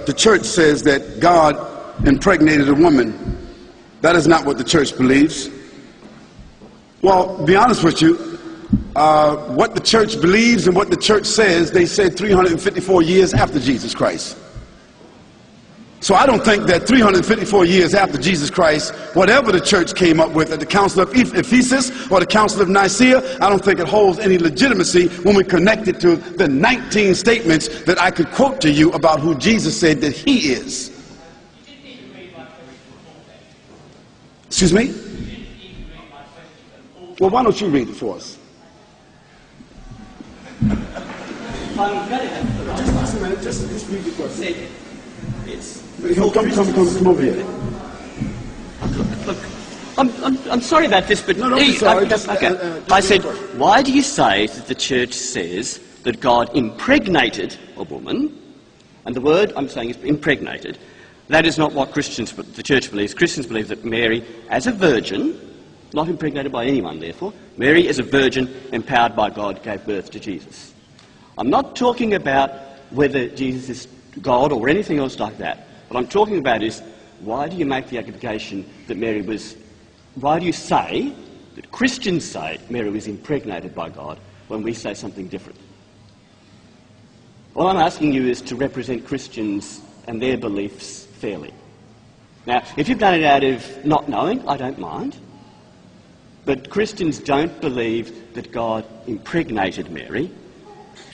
The church says that God impregnated a woman. That is not what the church believes. Well, to be honest with you, what the church believes and what the church says, they said 354 years after Jesus Christ. So I don't think that 354 years after Jesus Christ, whatever the church came up with at the Council of Ephesus or the Council of Nicaea, I don't think it holds any legitimacy when we connect it to the 19 statements that I could quote to you about who Jesus said that he is. Excuse me? Well, why don't you read it for us? Just a minute, just read it for us. Come over here. Look, I'm sorry about this, but no, don't be sorry. I said, why do you say that the church says that God impregnated a woman? And the word I'm saying is impregnated. That is not what the church believes. Christians believe that Mary, as a virgin, not impregnated by anyone, therefore, Mary, as a virgin, empowered by God, gave birth to Jesus. I'm not talking about whether Jesus is God or anything else like that. What I'm talking about is, why do you make the accusation that why do you say, that Christians say Mary was impregnated by God when we say something different? All I'm asking you is to represent Christians and their beliefs fairly. Now, if you've done it out of not knowing, I don't mind. But Christians don't believe that God impregnated Mary.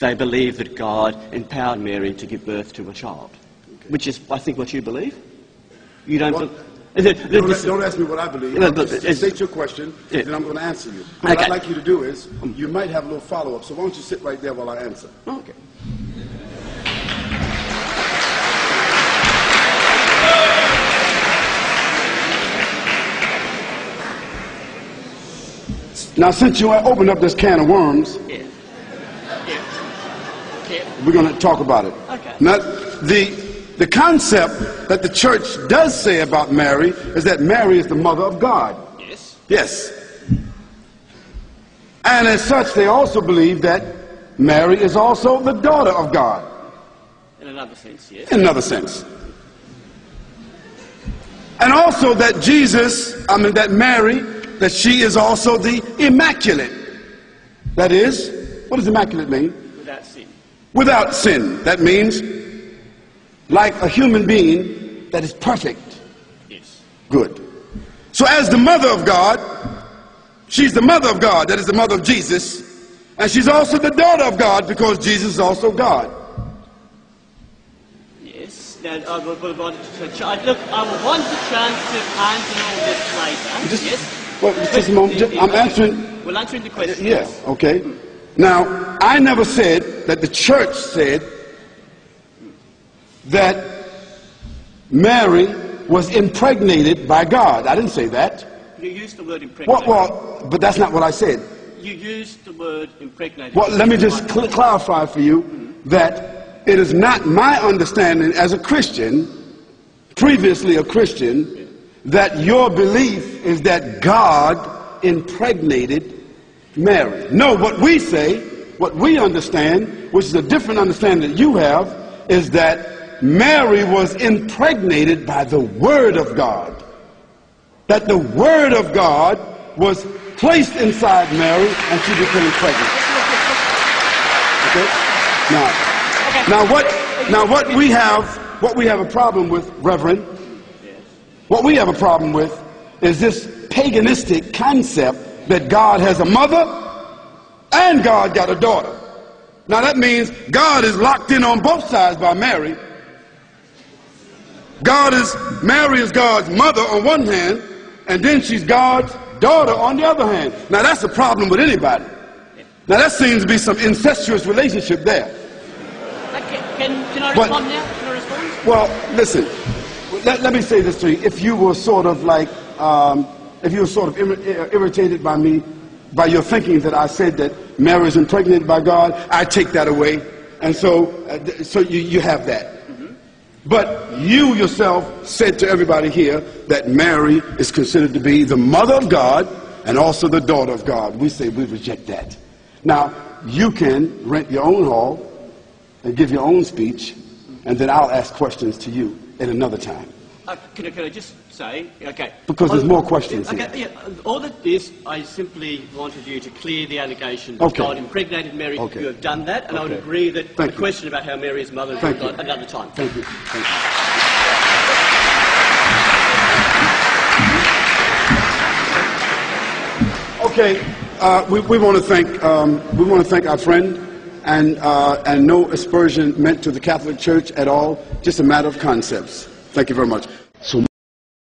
They believe that God empowered Mary to give birth to a child. Okay. Which is, I think, what you believe. You don't... Don't ask me what I believe. Just state your question, then I'm going to answer you. What I'd like you to do is, you might have a little follow-up, so why don't you sit right there while I answer? Okay. Now, since you opened up this can of worms, we're going to talk about it. Okay. Now, the concept that the church does say about Mary is that Mary is the mother of God. Yes. Yes. And as such, they also believe that Mary is also the daughter of God. In another sense, yes. In another sense. And also that that Mary, that she is also the immaculate. That is, what does immaculate mean? Without sin. Without sin. That means like a human being that is perfect. Yes. Good. So as the mother of God, she's the mother of God, that is the mother of Jesus, and she's also the daughter of God because Jesus is also God. Yes. Now, I will want a chance to answer all this later. Yes. Well, just a moment. I'm answering. We're answering the question. Yeah, okay. Now, I never said that the church said that Mary was impregnated by God. I didn't say that. You used the word impregnated. Well, but that's not what I said. You used the word impregnated. Well, let me just clarify for you that it is not my understanding as a Christian, previously a Christian, that your belief is that God impregnated Mary. No, what we say, what we understand, which is a different understanding that you have, is that Mary was impregnated by the Word of God. That the Word of God was placed inside Mary and she became pregnant. Okay? Now what we have a problem with, Reverend, what we have a problem with is this paganistic concept that God has a mother and God got a daughter. Now that means God is locked in on both sides by Mary. Mary is God's mother on one hand, and then she's God's daughter on the other hand. Now that's a problem with anybody. Now that seems to be some incestuous relationship there. Can I respond now? Can I respond? Well, listen. Let me say this to you. If you were sort of like, irritated by me, by your thinking that I said that Mary is impregnated by God, I take that away. And so you have that. But you yourself said to everybody here that Mary is considered to be the mother of God and also the daughter of God. We say we reject that. Now, you can rent your own hall and give your own speech and then I'll ask questions to you at another time. Can I just say, okay. Because there's more questions okay, here. Yeah, all that is, I simply wanted you to clear the allegation that God impregnated Mary. Okay. You have done that, and I would agree that the question about how Mary is mother is another time. Thank you. Thank you. Okay, we want to thank our friend, and no aspersion meant to the Catholic Church at all. Just a matter of concepts. Thank you very much. So